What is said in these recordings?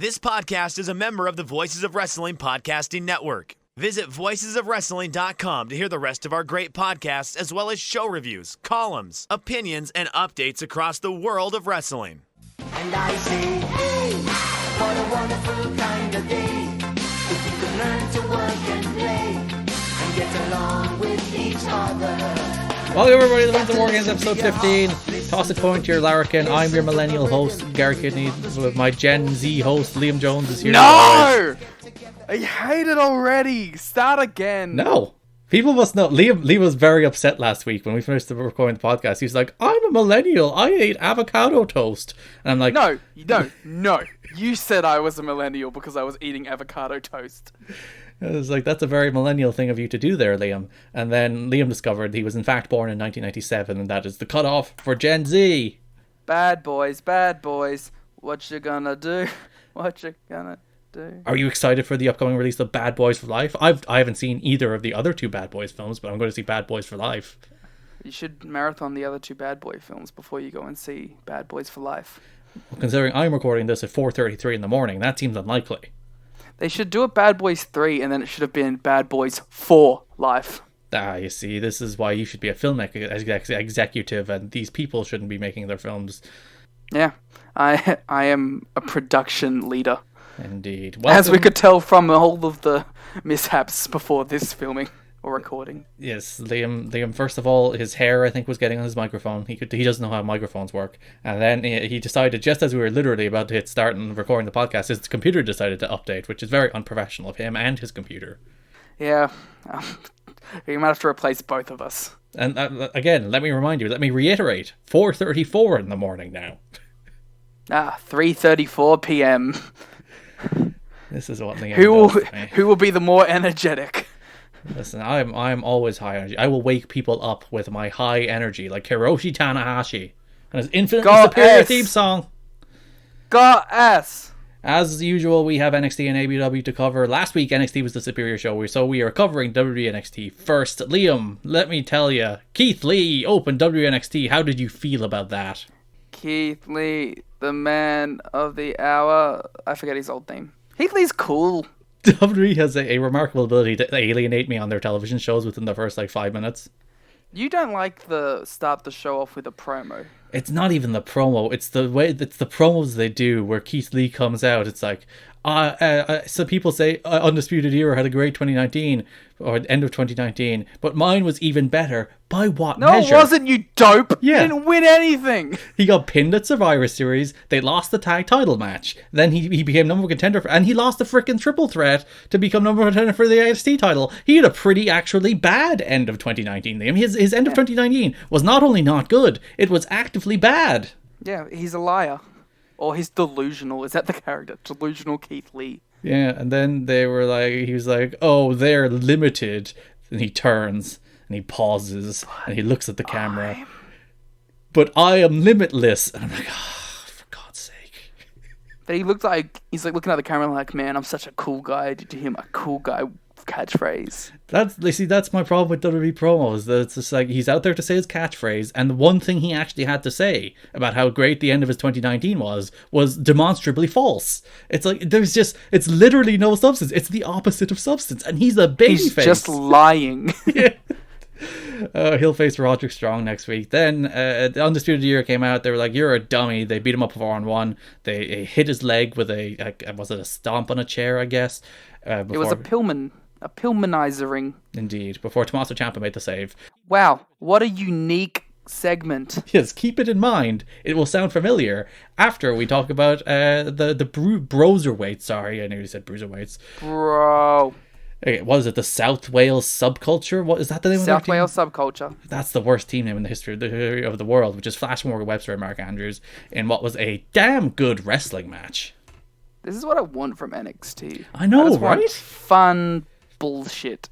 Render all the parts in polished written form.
This podcast is a member of the Voices of Wrestling Podcasting Network. Visit voicesofwrestling.com to hear the rest of our great podcasts, as well as show reviews, columns, opinions, and updates across the world of wrestling. And I say, hey, what a wonderful kind of day. If you could learn to work and play and get along with each other. Welcome everybody to the Winter War Games episode 15. Toss a coin to your larrikin. I'm your millennial host, Garrett Kidney, with my Gen Z host, Liam Jones is here. No! I hate it already. Start again. No. People must know. Liam was very upset last week when we finished recording the podcast. He was like, I'm a millennial. I ate avocado toast. And I'm like... No, you don't. No. You said I was a millennial because I was eating avocado toast. I was like, that's a very millennial thing of you to do there, Liam. And then Liam discovered he was in fact born in 1997, and that is the cutoff for Gen Z. Bad boys. What you gonna do? What you gonna do? Are you excited for the upcoming release of Bad Boys for Life? I haven't seen either of the other two Bad Boys films, but I'm going to see Bad Boys for Life. You should marathon the other two Bad Boy films before you go and see Bad Boys for Life. Well, considering I'm recording this at 4:33 in the morning, that seems unlikely. They should do a Bad Boys 3, and then it should have been Bad Boys for Life. You see, this is why you should be a film executive, and these people shouldn't be making their films. Yeah, I am a production leader. Indeed. As we could tell from all of the mishaps before this filming or recording. Yes, Liam. First of all, his hair, I think, was getting on his microphone. He doesn't know how microphones work, and then he decided, just as we were literally about to hit start and recording the podcast, his computer decided to update, which is very unprofessional of him and his computer. Yeah, you might have to replace both of us. And again, let me reiterate: 4:34 in the morning now. 3:34 p.m. This is what Liam Who will be the more energetic? Listen, I'm always high energy. I will wake people up with my high energy, like Hiroshi Tanahashi and his infinitely superior theme song. Got ass. As usual, we have NXT and AEW to cover. Last week, NXT was the superior show, so we are covering WWE NXT first. Liam, let me tell you, Keith Lee opened WWE NXT. How did you feel about that? Keith Lee, the man of the hour. I forget his old name. Keith Lee's cool. WWE has a remarkable ability to alienate me on their television shows within the first 5 minutes. You don't like the start the show off with a promo. It's not even the promo. It's the promos they do where Keith Lee comes out. It's like, so people say Undisputed Era had a great 2019 or end of 2019, but mine was even better. By what measure? No, it wasn't, you dope. Yeah. You didn't win anything. He got pinned at Survivor Series. They lost the tag title match. Then he became number one contender, and he lost the frickin' triple threat to become number one contender for the NXT title. He had a pretty actually bad end of 2019. His end of 2019 was not only not good, it was actively bad. Yeah, he's a liar. Or he's delusional. Is that the character? Delusional Keith Lee. Yeah, and then he was like, oh, they're limited. And he turns, and he pauses, and he looks at the camera. But I am limitless. And I'm like, for God's sake. But he's looking at the camera like, man, I'm such a cool guy. Did you hear my cool guy catchphrase? That's my problem with WWE promos. That it's just like, he's out there to say his catchphrase, and the one thing he actually had to say about how great the end of his 2019 was demonstrably false. It's like, it's literally no substance. It's the opposite of substance, and he's a babyface. He's just lying. Yeah. He'll face Roderick Strong next week. Then the Undisputed Era came out. They were like, you're a dummy. They beat him up 4-on-1. They hit his leg with was it a stomp on a chair, I guess? It was a Pillmanizering. Indeed, before Tommaso Ciampa made the save. Wow, what a unique segment. Yes, keep it in mind. It will sound familiar after we talk about the broserweights. Sorry, I know you said bruiserweights. Bro. Okay, what is it? The South Wales subculture? What is that the name of their team? South Wales subculture. That's the worst team name in the history of the world, which is Flash Morgan Webster and Mark Andrews in what was a damn good wrestling match. This is what I want from NXT. I know, right? Want fun bullshit.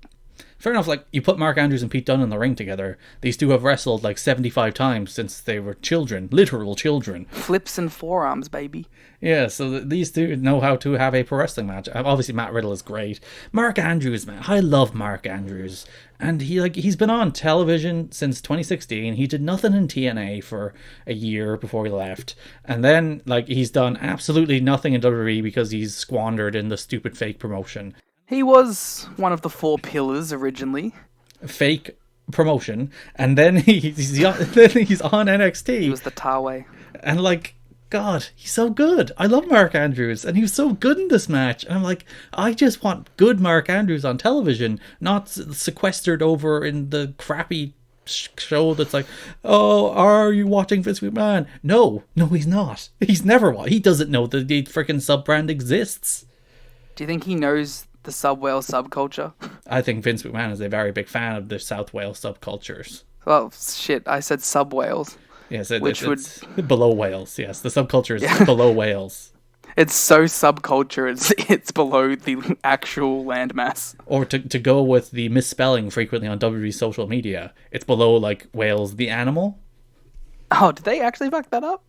fair enough, like, you put Mark Andrews and Pete Dunne in the ring together, these two have wrestled like 75 times since they were children, literal children. Flips and forearms, baby. Yeah, so these two know how to have a pro wrestling match. Obviously, Matt Riddle is great. Mark Andrews, man, I love Mark Andrews. And he's been on television since 2016. He did nothing in TNA for a year before he left. And then, like, he's done absolutely nothing in WWE because he's squandered in the stupid fake promotion. He was one of the 4 pillars originally. Fake promotion. And then he's on NXT. He was the Tawe. And, like, God, he's so good. I love Mark Andrews, and he was so good in this match. And I'm like, I just want good Mark Andrews on television, not sequestered over in the crappy show that's like, oh, are you watching Vince McMahon? No, he's not. He's never watched. He doesn't know that the freaking sub-brand exists. Do you think he knows the Sub Wales subculture? I think Vince McMahon is a very big fan of the South Wales subcultures. Well, shit, I said Sub Wales. Yes, it's below Wales. Yes, the subculture is below Wales. It's so subculture, it's below the actual landmass. Or to go with the misspelling frequently on WWE social media, it's below, like, Wales the animal. Oh, did they actually fuck that up?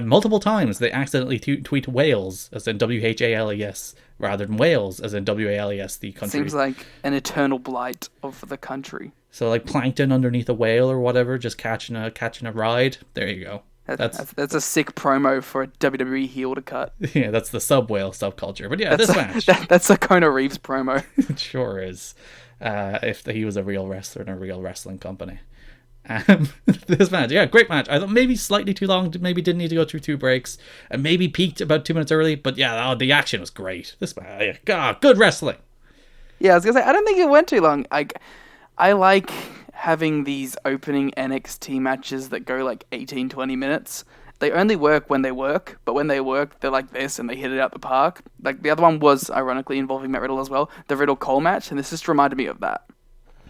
Multiple times they accidentally tweet Wales as in Whales rather than Wales as in Wales, the country. Seems like an eternal blight of the country. So, like, plankton underneath a whale or whatever, just catching a ride. There you go. That's a sick promo for a WWE heel to cut. Yeah, that's the sub whale subculture. But yeah, this match. That's a Kona Reeves promo. It sure is. If he was a real wrestler in a real wrestling company. This match, yeah, great match. I thought maybe slightly too long, maybe didn't need to go through 2 breaks, and maybe peaked about 2 minutes early, but yeah, the action was great. This match, God, good wrestling. Yeah, I was gonna say, I don't think it went too long. I like having these opening NXT matches that go like 18-20 minutes. They only work when they work, but when they work, they're like this and they hit it out the park. Like, the other one was, ironically, involving Matt Riddle as well, the Riddle-Cole match, and this just reminded me of that.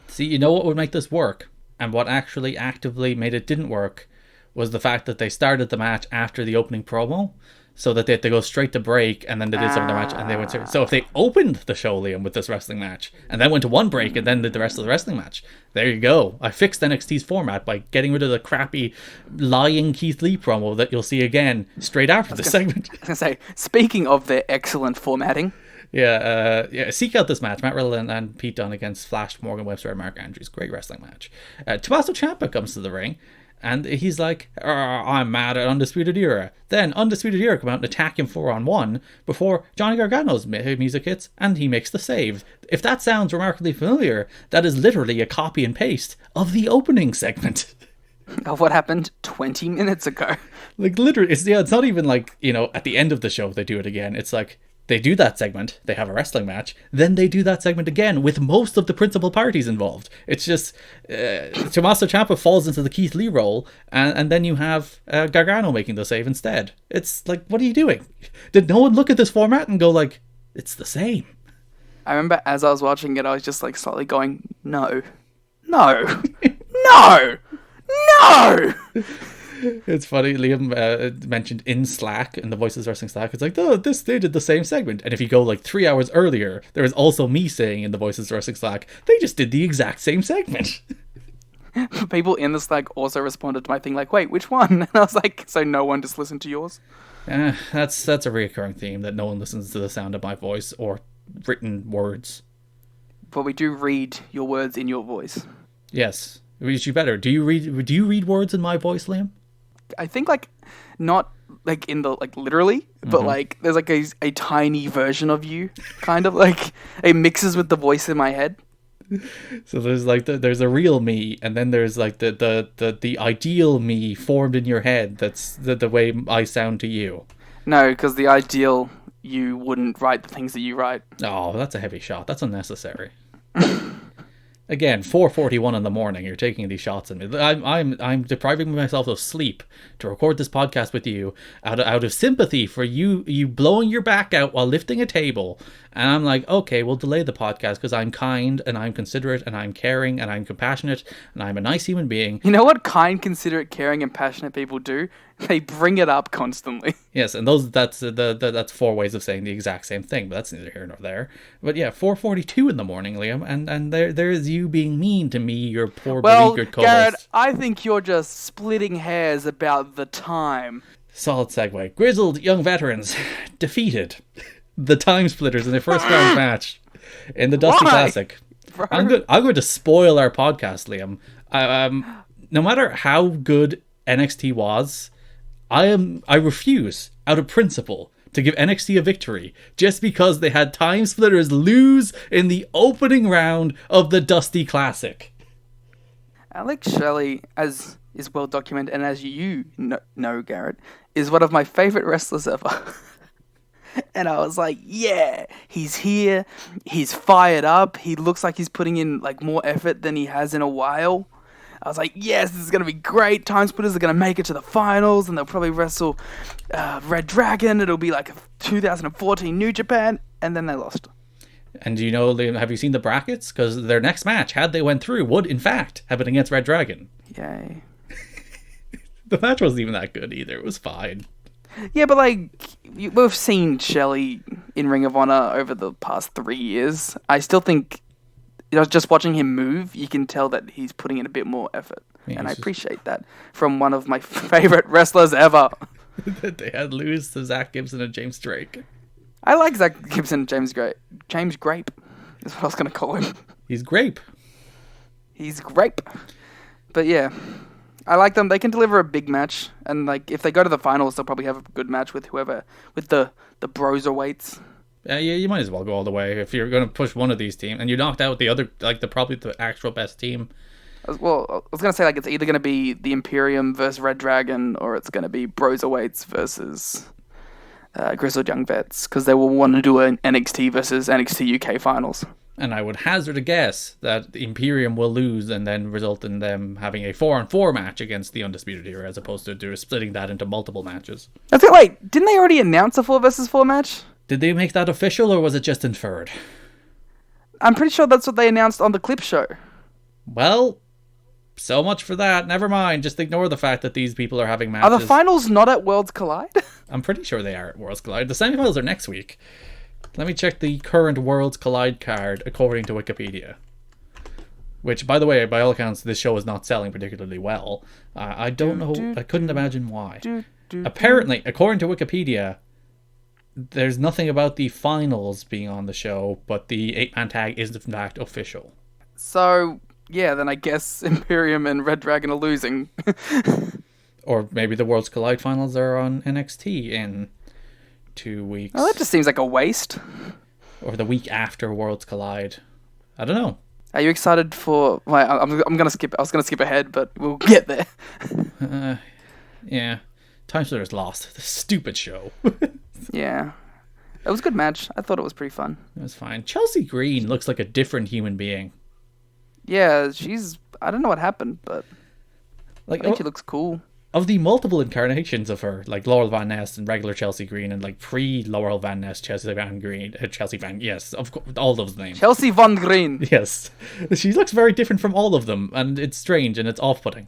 See, you know what would make this work? And what actually actively made it didn't work was the fact that they started the match after the opening promo, so that they had to go straight to break, and then they did some of the match, and they went to... So if they opened the show, Liam, with this wrestling match, and then went to one break, and then did the rest of the wrestling match, there you go. I fixed NXT's format by getting rid of the crappy lying Keith Lee promo that you'll see again straight after the segment. I was going to say, speaking of their excellent formatting... Yeah, seek out this match. Matt Riddle and Pete Dunne against Flash, Morgan Webster, and Mark Andrews. Great wrestling match. Tommaso Ciampa comes to the ring, and he's like, I'm mad at Undisputed Era. Then Undisputed Era come out and attack him 4-on-1 before Johnny Gargano's music hits, and he makes the save. If that sounds remarkably familiar, that is literally a copy and paste of the opening segment. Of what happened 20 minutes ago. Like, literally, it's not even like, at the end of the show they do it again. It's like, they do that segment, they have a wrestling match, then they do that segment again with most of the principal parties involved. It's just, Tommaso Ciampa falls into the Keith Lee role, and then you have Gargano making the save instead. It's like, what are you doing? Did no one look at this format and go like, it's the same? I remember as I was watching it, I was just like slightly going, no. It's funny, Liam mentioned in Slack, in the Voices Wrestling Slack, it's like, they did the same segment. And if you go like 3 hours earlier, there was also me saying in the Voices Wrestling Slack, they just did the exact same segment. People in the Slack also responded to my thing like, wait, which one? And I was like, so no one just listened to yours? That's a recurring theme, that no one listens to the sound of my voice or written words. But we do read your words in your voice. Yes. Read you better. Do you read words in my voice, Liam? I think like not like in the like literally, but like there's like a tiny version of you, kind of like it mixes with the voice in my head. So there's like there's a real me, and then there's like the ideal me formed in your head. That's the way I sound to you. No, because the ideal you wouldn't write the things that you write. Oh, that's a heavy shot. That's unnecessary. Again, 4:41 in the morning. You're taking these shots at me. I'm depriving myself of sleep to record this podcast with you out of sympathy for you blowing your back out while lifting a table. And I'm like, okay, we'll delay the podcast because I'm kind and I'm considerate and I'm caring and I'm compassionate and I'm a nice human being. You know what kind, considerate, caring, and passionate people do? They bring it up constantly. Yes, and that's 4 ways of saying the exact same thing, but that's neither here nor there. But yeah, 4:42 in the morning, Liam, and there's you being mean to me, your poor beleaguered co-host. Garrett, I think you're just splitting hairs about the time. Solid segue. Grizzled young veterans defeated the Time Splitters in their first round match in the Dusty Why? Classic. Bro. I'm going to spoil our podcast, Liam. No matter how good NXT was, I refuse, out of principle, to give NXT a victory just because they had Time Splitters lose in the opening round of the Dusty Classic. Alex Shelley, as is well documented, and as you know, Garrett, is one of my favorite wrestlers ever. And I was like, yeah, he's here, he's fired up, he looks like he's putting in like more effort than he has in a while. I was like, yes, this is going to be great. Time Splitters are going to make it to the finals, and they'll probably wrestle Red Dragon. It'll be like a 2014 New Japan, and then they lost. And do you know, Liam, have you seen the brackets? Because their next match, had they went through, would in fact have been against Red Dragon. Yay. The match wasn't even that good either. It was fine. Yeah, but like, we've seen Shelley in Ring of Honor over the past 3 years. I still think, just watching him move, you can tell that he's putting in a bit more effort. Yeah, and I appreciate that from one of my favorite wrestlers ever. They had lose to Zach Gibson and James Drake. I like Zach Gibson and James Grape. James Grape is what I was going to call him. He's grape. He's grape. But yeah, I like them. They can deliver a big match. And like, if they go to the finals, they'll probably have a good match with whoever, with the broserweights. Yeah, you might as well go all the way if you're going to push one of these teams, and you knocked out the other, like probably the actual best team. Well, I was going to say, like, it's either going to be the Imperium versus Red Dragon, or it's going to be Broserweights versus Grizzled Young Vets, because they will want to do an NXT versus NXT UK finals. And I would hazard a guess that the Imperium will lose and then result in them having a 4-on-4 match against the Undisputed Era, as opposed to splitting that into multiple matches. I think, wait, didn't they already announce a 4 versus 4 match? Did they make that official, or was it just inferred? I'm pretty sure that's what they announced on the clip show. Well, so much for that. Never mind. Just ignore the fact that these people are having matches. Are the finals not at Worlds Collide? I'm pretty sure they are at Worlds Collide. The semifinals are next week. Let me check the current Worlds Collide card according to Wikipedia. Which, by the way, by all accounts, this show is not selling particularly well. I don't know. I couldn't imagine why. Apparently, according to Wikipedia, there's nothing about the finals being on the show, but the 8-man tag is in fact official. So, yeah, then I guess Imperium and Red Dragon are losing. Or maybe the Worlds Collide finals are on NXT in 2 weeks. Oh, that just seems like a waste. Or the week after Worlds Collide. I don't know. Are you excited for... Wait, I'm gonna skip... I was gonna skip ahead, but we'll get there. Yeah. Time Splitters lost. The stupid show. Yeah. It was a good match. I thought it was pretty fun. It was fine. Chelsea Green looks like a different human being. Yeah, she's... I don't know what happened, but... Like, I think she looks cool. Of the multiple incarnations of her, like Laurel Van Ness and regular Chelsea Green, and like pre-Laurel Van Ness, Chelsea Van, yes, of course, all those names. Chelsea Von Green. Yes. She looks very different from all of them, and it's strange, and it's off-putting.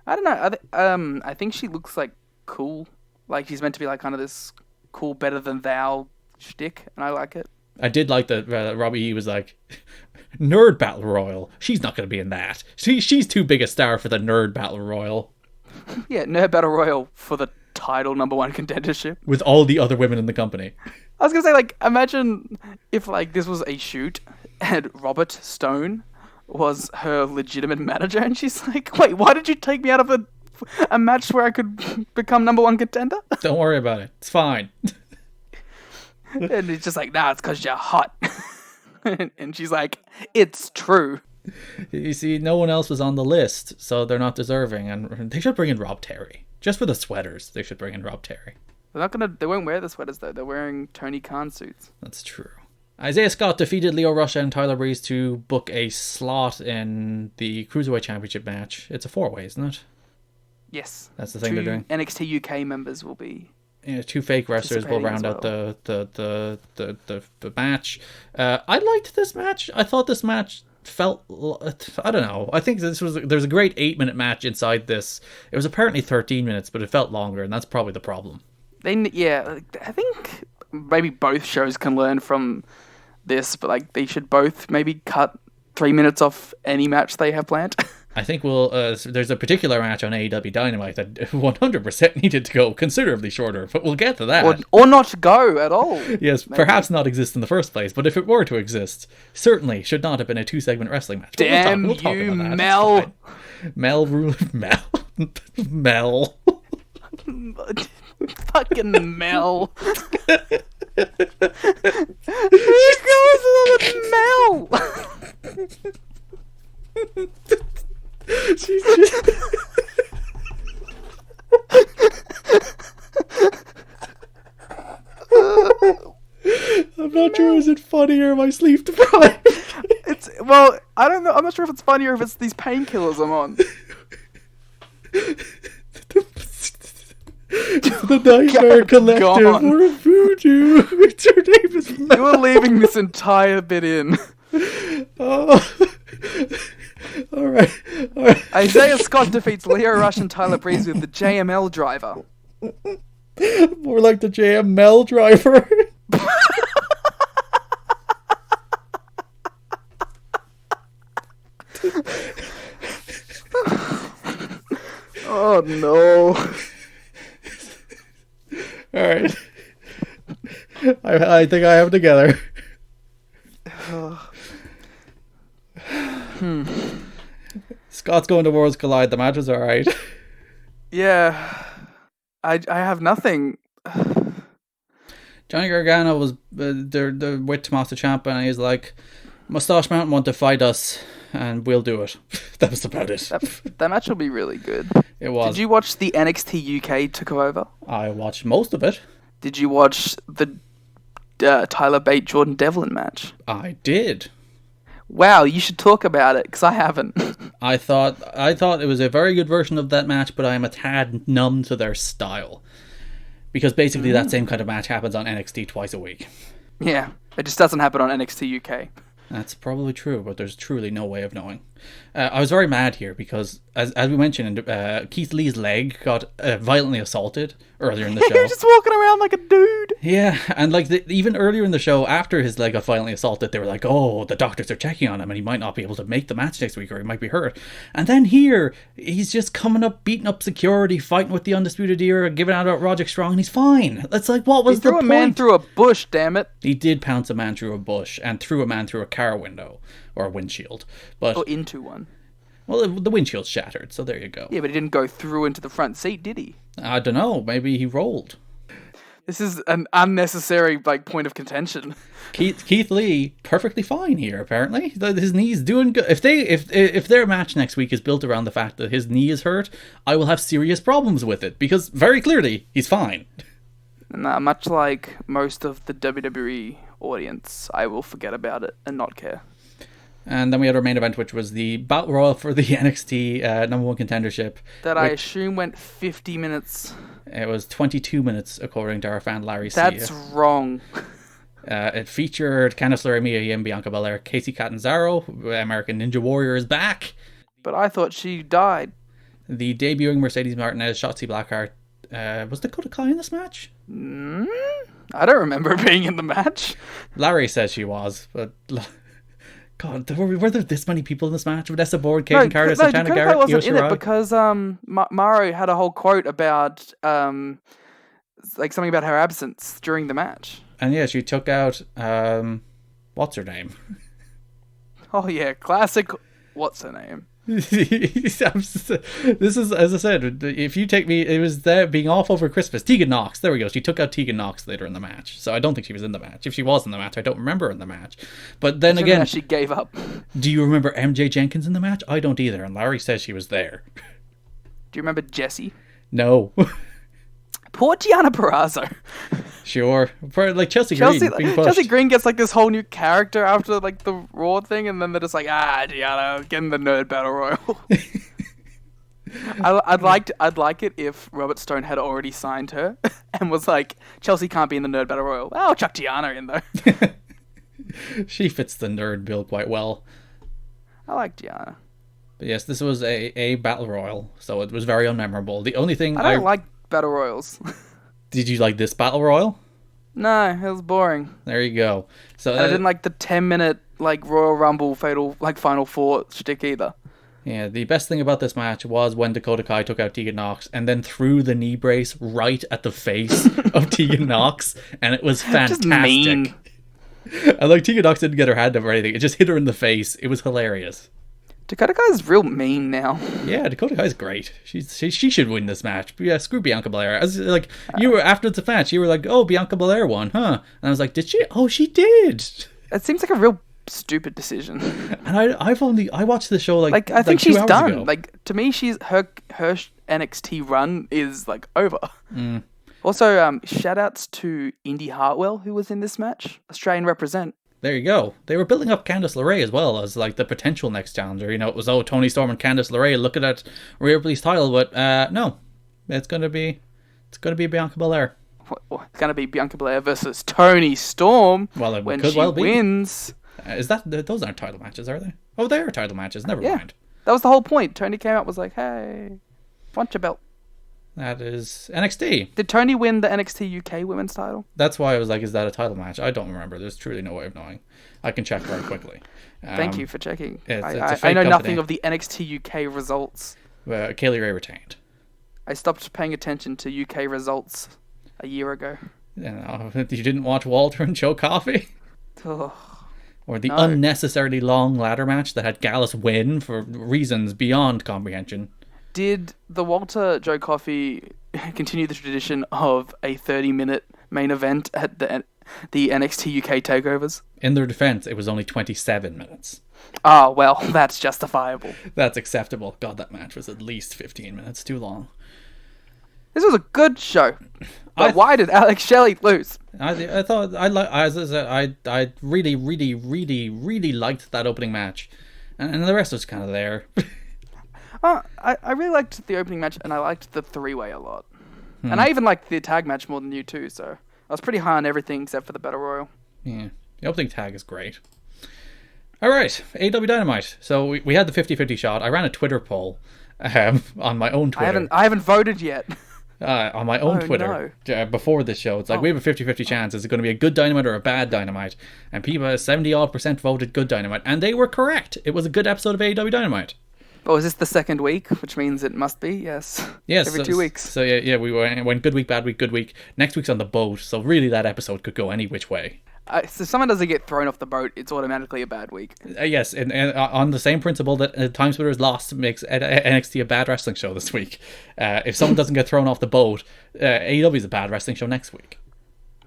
I don't know. I think she looks like cool. Like she's meant to be like kind of this cool, better than thou shtick, and I like it. I did like that Robbie E was like, Nerd Battle Royal. She's not going to be in that. She's too big a star for the Nerd Battle Royal. Yeah, Nerd Battle Royal for the title #1 contendership. With all the other women in the company. I was going to say, like, imagine if, like, this was a shoot and Robert Stone was her legitimate manager, and she's like, wait, why did you take me out of a match where I could become #1 contender? Don't worry about it. It's fine. And he's just like, nah, it's because you're hot. And she's like, it's true. You see, no one else was on the list, so they're not deserving, and they should bring in Rob Terry. Just for the sweaters, they should bring in Rob Terry. They won't wear the sweaters, though. They're wearing Tony Khan suits. That's true. Isaiah Scott defeated Leo Rush and Tyler Breeze to book a slot in the Cruiserweight Championship match. It's a 4-way, isn't it? Yes. That's the thing they're doing. NXT UK members will be... Yeah, 2 fake wrestlers will round out the match. I liked this match. I thought this match felt, I don't know. I think there's a great 8-minute match inside this. It was apparently 13 minutes, but it felt longer, and that's probably the problem. I think maybe both shows can learn from this, but like they should both maybe cut 3 minutes off any match they have planned. I think there's a particular match on AEW Dynamite that 100% needed to go considerably shorter, but we'll get to that. Or not go at all. Yes, maybe. Perhaps not exist in the first place, but if it were to exist, certainly should not have been a 2-segment wrestling match. Damn we'll talk you, about that. Mel! Mel. Fucking Mel. Who goes with Mel? She's just... I'm not sure, is it funny or am I sleep deprived? I don't know. I'm not sure if it's funny or if it's these painkillers I'm on. The Nightmare Collective or Voodoo. Her name is Mel. You're leaving this entire bit in. Oh. All right. Isaiah Scott defeats Leo Rush and Tyler Breeze with the JML driver. More like the JML driver. Oh no. All right. I think I have it together. Scott's going to Worlds Collide. The match was all right. Yeah. I have nothing. Johnny Gargano was they're with Tommaso Ciampa, and he's like, Mustache Mountain want to fight us, and we'll do it. That was about it. That match will be really good. It was. Did you watch the NXT UK took over? I watched most of it. Did you watch the Tyler Bate Jordan Devlin match? I did. Wow, you should talk about it, because I haven't. I thought it was a very good version of that match, but I am a tad numb to their style. Because basically that same kind of match happens on NXT twice a week. Yeah, it just doesn't happen on NXT UK. That's probably true, but there's truly no way of knowing. I was very mad here because, as we mentioned, Keith Lee's leg got violently assaulted earlier in the show. He was just walking around like a dude. Yeah, and like even earlier in the show, after his leg got violently assaulted, they were like, "Oh, the doctors are checking on him, and he might not be able to make the match next week, or he might be hurt." And then here, he's just coming up, beating up security, fighting with the Undisputed Era, giving out about Roderick Strong, and he's fine. It's like, what was the point? He threw a man through a bush, damn it. He did pounce a man through a bush and threw a man through a car window or a windshield, or into one. Well, the windshield's shattered, so there you go. Yeah, but he didn't go through into the front seat, did he? I don't know. Maybe he rolled. This is an unnecessary point of contention. Keith Lee perfectly fine here. Apparently, his knee's doing good. If their match next week is built around the fact that his knee is hurt, I will have serious problems with it because very clearly he's fine. Much like most of the WWE audience, I will forget about it and not care. And then we had our main event, which was the Battle Royal for the NXT number one contendership. That I assume went 50 minutes. It was 22 minutes, according to our fan Larry C. That's wrong. It featured Candice LeRae, Mia Yim, Bianca Belair, Casey Catanzaro, American Ninja Warrior is back. But I thought she died. The debuting Mercedes Martinez, Shotzi Blackheart. Was Dakota Kai in this match? I don't remember being in the match. Larry says she was, but... God, were there this many people in this match? Vanessa Bourne, Kaden Carter, Santana Garrett, Dakota wasn't in Shirai? it because Mauro had a whole quote about something about her absence during the match. And yeah, she took out what's her name? Oh yeah, classic. What's her name? This is, as I said, if you take me, it was there being off over Christmas. Tegan Knox, there we go. She took out Tegan Knox later in the match, so I don't think she was in the match. If she was in the match, I don't remember her in the match. But then again, she gave up. Do you remember MJ Jenkins in the match? I don't either, and Larry says she was there. Do you remember Jessie? No. Poor Gianna Perazzo. Sure. Like Chelsea Green being pushed. Chelsea Green gets like this whole new character after like the Raw thing, and then they're just like, Gianna, get in the Nerd Battle Royal. I'd like it if Robert Stone had already signed her and was like, Chelsea can't be in the Nerd Battle Royal. I'll chuck Gianna in though. She fits the nerd bill quite well. I like Gianna. But yes, this was a battle royal, so it was very unmemorable. The only thing I don't like battle royals. Did you like this battle royal? No, it was boring. There you go. So I didn't like the 10-minute Royal Rumble fatal Final Four shtick either. Yeah, the best thing about this match was when Dakota Kai took out Tegan Nox and then threw the knee brace right at the face of Tegan Nox, and it was fantastic. Just mean. And Tegan Nox didn't get her hand up or anything; it just hit her in the face. It was hilarious. Dakota Kai's real mean now. Yeah, Dakota Kai's great. She should win this match. But yeah, screw Bianca Belair. I was you were after the match, you were like, "Oh, Bianca Belair won, huh?" And I was like, "Did she? Oh, she did." It seems like a real stupid decision. And I watched the show I think she's 2 hours done. ago. To me, her NXT run is over. Also, shout outs to Indy Hartwell, who was in this match. Australian represent. There you go. They were building up Candice LeRae as well as the potential next challenger. It was Toni Storm and Candice LeRae looking at Rhea Ripley's title, but no, it's gonna be Bianca Belair. It's gonna be Bianca Belair versus Toni Storm. Well, it when could she well be. Wins. Those aren't title matches, are they? Oh, they are title matches. Never mind. That was the whole point. Toni came out was like, "Hey, want your belt?" That is NXT. Did Toni win the NXT UK Women's title? That's why I was like, is that a title match? I don't remember. There's truly no way of knowing. I can check very quickly. Thank you for checking. It's a I fake know company. nothing of the NXT UK results. Kaylee Ray retained. I stopped paying attention to UK results a year ago. You didn't watch Walter and Joe Coffey? Ugh. Or the unnecessarily long ladder match that had Gallus win for reasons beyond comprehension. Did the Walter Joe Coffey continue the tradition of a 30-minute main event at the NXT UK takeovers? In their defense, it was only 27 minutes. Ah, well, that's justifiable. That's acceptable. God, that match was at least 15 minutes too long. This was a good show. But why did Alex Shelley lose? I thought I really, really, really, really liked that opening match, and the rest was kind of there. I really liked the opening match, and I liked the three-way a lot. And I even liked the tag match more than you too, so I was pretty high on everything except for the Battle Royal. Yeah, the opening tag is great. Alright, AEW Dynamite. So we had the 50-50 shot. I ran a Twitter poll on my own Twitter. I haven't voted yet. On my own Twitter before this show. It's we have a 50-50 chance. Is it going to be a good Dynamite or a bad Dynamite? And people, 70% voted good Dynamite. And they were correct. It was a good episode of AEW Dynamite. Oh, is this the second week? Which means it must be, yes. Yes. Every 2 weeks. So yeah, we went good week, bad week, good week. Next week's on the boat, so really that episode could go any which way. So if someone doesn't get thrown off the boat, it's automatically a bad week. Yes, and on the same principle that Time Splitters lost makes NXT a bad wrestling show this week. If someone doesn't get thrown off the boat, AEW is a bad wrestling show next week.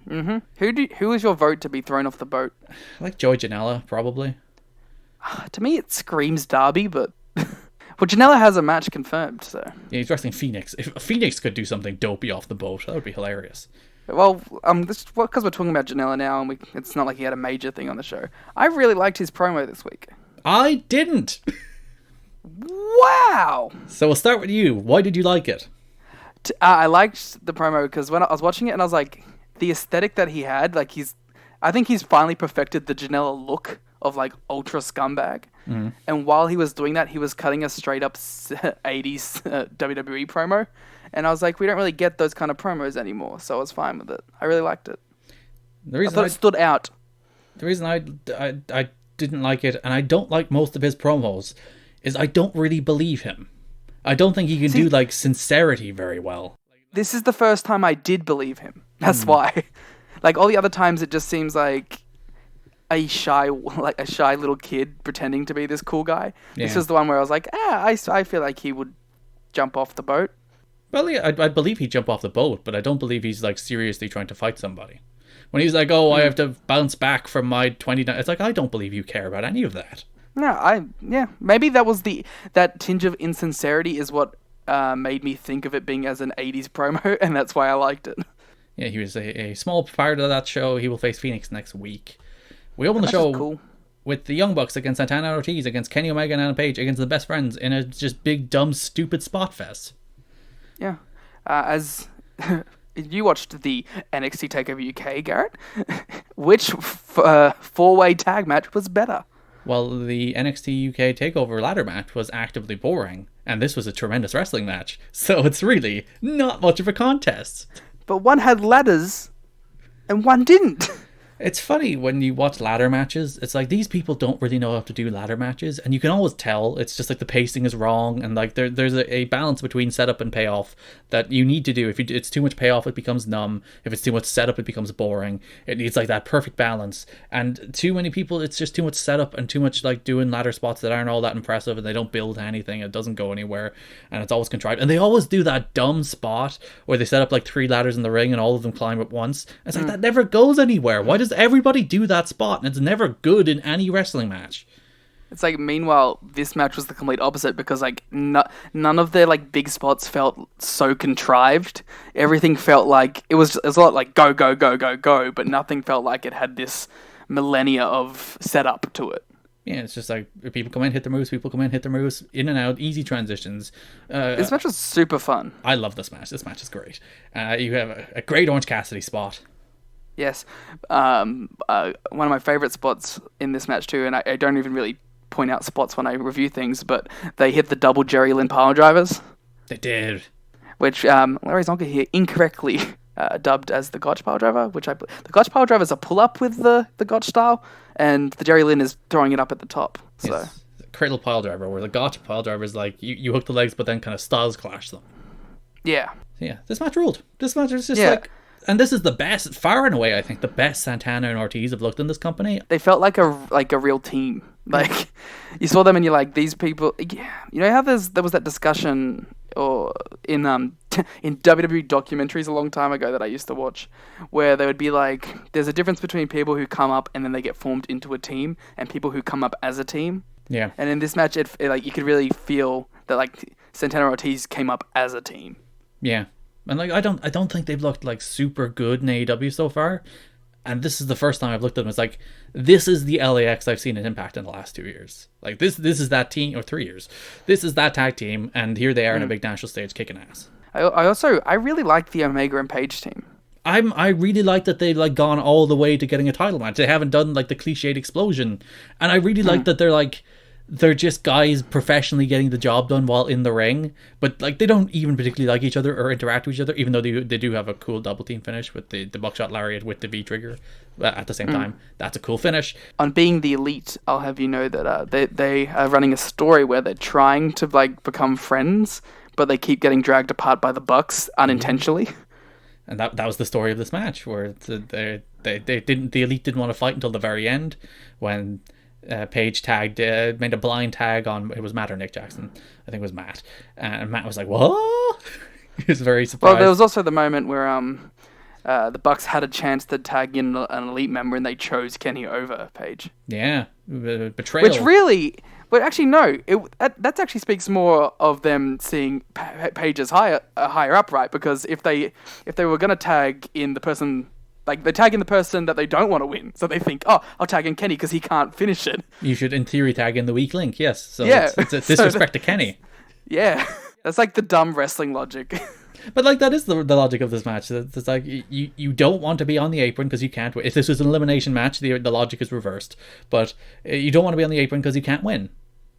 Mm-hmm. Who is your vote to be thrown off the boat? I like Joey Janela, probably. To me, it screams Darby, but... Well, Janela has a match confirmed, so... Yeah, he's wrestling Phoenix. If Phoenix could do something dopey off the boat, that would be hilarious. Well, because we're talking about Janela now, and it's not like he had a major thing on the show. I really liked his promo this week. I didn't! Wow! So we'll start with you. Why did you like it? I liked the promo because when I was watching it, and I was like, the aesthetic that he had, I think he's finally perfected the Janela look of ultra scumbag. Mm. And while he was doing that, he was cutting a straight up 80s WWE promo. And I was like, we don't really get those kind of promos anymore. So I was fine with it. I really liked it. I thought it stood out. The reason I didn't like it, and I don't like most of his promos, is I don't really believe him. I don't think he can do sincerity very well. This is the first time I did believe him. That's why. All the other times it just seems like a shy little kid pretending to be this cool guy. Yeah. This is the one where I was like, I feel like he would jump off the boat. Well, yeah, I believe he'd jump off the boat, but I don't believe he's seriously trying to fight somebody. When he's like, I have to bounce back from my 29, it's I don't believe you care about any of that. No, maybe that was that tinge of insincerity is what made me think of it being as an 80s promo, and that's why I liked it. Yeah, he was a small part of that show. He will face Phoenix next week. We open the show with the Young Bucks against Santana Ortiz, against Kenny Omega and Adam Page, against the Best Friends in a just big, dumb, stupid spot fest. Yeah. As you watched the NXT TakeOver UK, Garrett, which four-way tag match was better? Well, the NXT UK TakeOver ladder match was actively boring, and this was a tremendous wrestling match, so it's really not much of a contest. But one had ladders, and one didn't. It's funny when you watch ladder matches, it's like these people don't really know how to do ladder matches, and you can always tell. It's just like the pacing is wrong, and like there's a balance between setup and payoff that you need to do. If it's too much payoff, it becomes numb. If it's too much setup, it becomes boring. It needs like that perfect balance. And too many people, it's just too much setup and too much like doing ladder spots that aren't all that impressive, and they don't build anything. It doesn't go anywhere, and it's always contrived. And they always do that dumb spot where they set up like 3 ladders in the ring and all of them climb at once. It's like that never goes anywhere. Why does everybody do that spot? And it's never good in any wrestling match. It's like, meanwhile, this match was the complete opposite because like none of their like big spots felt so contrived. Everything felt like it was a lot like go go go go go, but nothing felt like it had this millennia of setup to it. Yeah, it's just like people come in, hit their moves, people come in, hit their moves, in and out, easy transitions. This match was super fun. I love this match. This match is great. You have a great Orange Cassidy spot. Yes. One of my favourite spots in this match too, and I don't even really point out spots when I review things, but they hit the double Jerry Lynn power drivers. They did. Which Larry Zonka here incorrectly dubbed as the Gotch power driver, the Gotch power driver is a pull-up with the Gotch style, and the Jerry Lynn is throwing it up at the top. So. Yes. Cradle pile driver, where the Gotch pile driver is like, you hook the legs, but then kind of styles clash them. Yeah. Yeah, this match ruled. This match is just like... And this is the best, far and away, I think, the best Santana and Ortiz have looked in this company. They felt like a real team. Like, you saw them and you're like, these people... Yeah. You know how there was that discussion in WWE documentaries a long time ago that I used to watch, where they would be like, there's a difference between people who come up and then they get formed into a team and people who come up as a team. Yeah. And in this match, it like you could really feel that like Santana and Ortiz came up as a team. Yeah. And like I don't think they've looked like super good in AEW so far. And this is the first time I've looked at them. It's like, this is the LAX I've seen in Impact in the last 2 years. Like this is that team, or 3 years. This is that tag team, and here they are in a big national stage kicking ass. I really like the Omega and Page team. I really like that they've like gone all the way to getting a title match. They haven't done like the cliched explosion, and I really like that they're just guys professionally getting the job done while in the ring, but like they don't even particularly like each other or interact with each other, even though they do have a cool double team finish with the buckshot lariat with the V trigger at the same time. That's a cool finish. On Being the Elite, I'll have you know that they are running a story where they're trying to like become friends, but they keep getting dragged apart by the Bucks unintentionally. And that was the story of this match, where the Elite didn't want to fight until the very end, when Paige made a blind tag on, it was Matt or Nick Jackson, I think it was Matt, and Matt was like, what? He was very surprised. Well, there was also the moment where the Bucks had a chance to tag in an Elite member and they chose Kenny over Paige. Yeah, betrayal. Which really, but actually no, that actually speaks more of them seeing Paige as higher up, right? Because if they were going to tag in the person, like they tag in the person that they don't want to win, so they think, oh, I'll tag in Kenny because he can't finish it. You should, in theory, tag in the weak link. Yes, so yeah, it's a disrespect to Kenny. Yeah, that's like the dumb wrestling logic. But like that is the logic of this match. It's like you don't want to be on the apron because you can't win. If this was an elimination match, the logic is reversed. But you don't want to be on the apron because you can't win.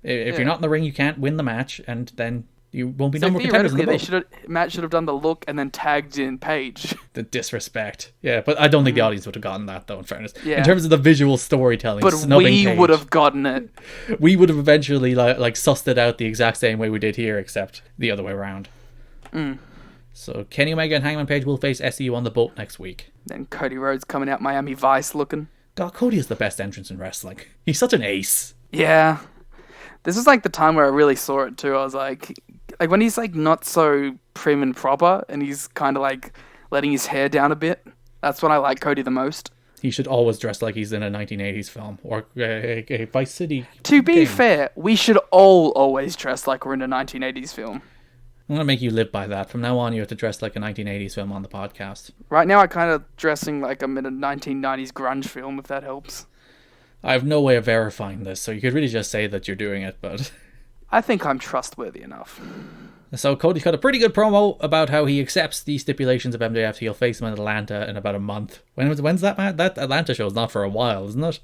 If you're not in the ring, you can't win the match, and then you won't be number contenders in the boat. Matt should have done the look and then tagged in Paige. The disrespect. Yeah, but I don't think the audience would have gotten that, though, in fairness. Yeah. In terms of the visual storytelling, but we would have gotten it. We would have eventually like sussed it out the exact same way we did here, except the other way around. So Kenny Omega and Hangman Page will face SCU on the boat next week. Then Cody Rhodes coming out Miami Vice looking. God, Cody is the best entrance in wrestling. He's such an ace. Yeah. This is like the time where I really saw it too. I was like when he's like not so prim and proper and he's kind of like letting his hair down a bit. That's when I like Cody the most. He should always dress like he's in a 1980s film or a Vice City To be fair, we should all always dress like we're in a 1980s film. I'm going to make you live by that. From now on, you have to dress like a 1980s film on the podcast. Right now, I'm kind of dressing like I'm in a 1990s grunge film, if that helps. I have no way of verifying this, so you could really just say that you're doing it, but... I think I'm trustworthy enough. So Cody's got a pretty good promo about how he accepts the stipulations of MJF. He'll face him in Atlanta in about a month. When's that, Matt? That Atlanta show's not for a while, isn't it?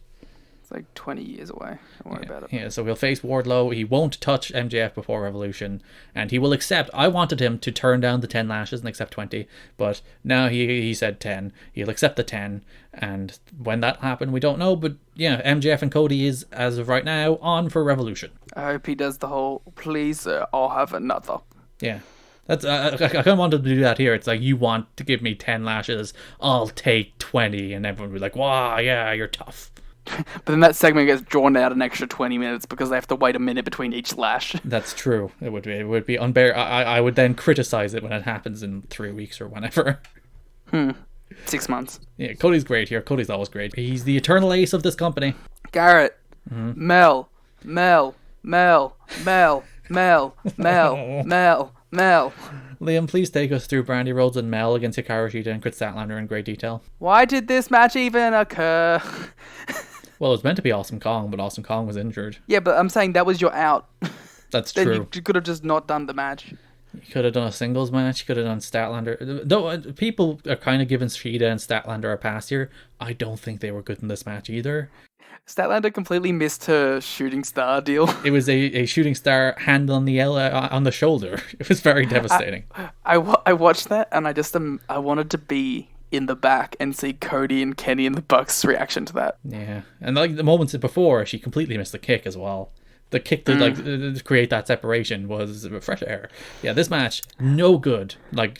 It's like 20 years away. Don't worry about it. Yeah, so he'll face Wardlow. He won't touch MJF before Revolution, and he will accept. I wanted him to turn down the 10 lashes and accept 20, but now he said 10. He'll accept the 10, and when that happened, we don't know. But yeah, MJF and Cody is, as of right now, on for Revolution. I hope he does the whole, please, sir, I'll have another. Yeah. That's I kind of wanted to do that here. It's like, you want to give me 10 lashes, I'll take 20, and everyone will be like, wow, yeah, you're tough. But then that segment gets drawn out an extra 20 minutes because they have to wait a minute between each lash. That's true. It would be unbearable. I would then criticize it when it happens in 3 weeks or whenever. 6 months. Yeah, Cody's great here. Cody's always great. He's the eternal ace of this company. Garrett. Mel. Mel. Mel. Mel. Mel. Mel. Mel. Mel. Liam, please take us through Brandy Rhodes and Mel against Hikaru Shida and Chris Statlander in great detail. Why did this match even occur? Well, it was meant to be Awesome Kong, but Awesome Kong was injured. Yeah, but I'm saying that was your out. That's Then true. you could have just not done the match. You could have done a singles match. You could have done Statlander. Though people are kind of giving Shida and Statlander a pass here. I don't think they were good in this match either. Statlander completely missed her shooting star deal. It was a shooting star hand on the shoulder. It was very devastating. I watched that and I wanted to be in the back and see Cody and Kenny and the Bucks' reaction to that. Yeah, and like the moments before, she completely missed the kick as well. The kick to create that separation was fresh air. Yeah, this match no good. And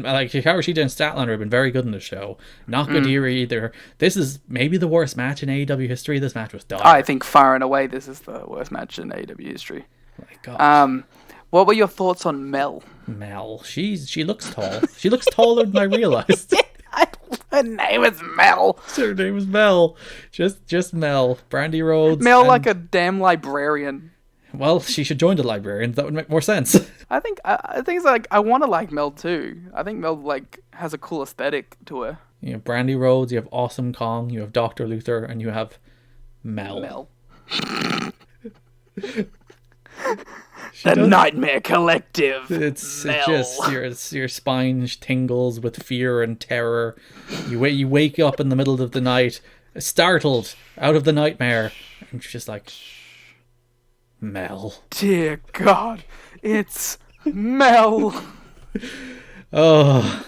Hikaru Shida and Statlander have been very good in the show. Not good here either. This is maybe the worst match in AEW history. This match was dire. I think far and away this is the worst match in AEW history. My God. What were your thoughts on Mel? Mel, she looks tall. She looks taller than I realized. Her name is Mel. Her name is Mel. Just Mel. Brandy Rhodes. Mel like a damn librarian. Well, she should join the librarians. That would make more sense. I think it's like I want to like Mel too. I think Mel like has a cool aesthetic to her. You have Brandy Rhodes, you have Awesome Kong, you have Dr. Luther, and you have Mel. The Nightmare Collective. It's Mel. just your spine tingles with fear and terror. You wake up in the middle of the night, startled out of the nightmare, and you're just like, Mel. Dear God, it's Mel. Oh.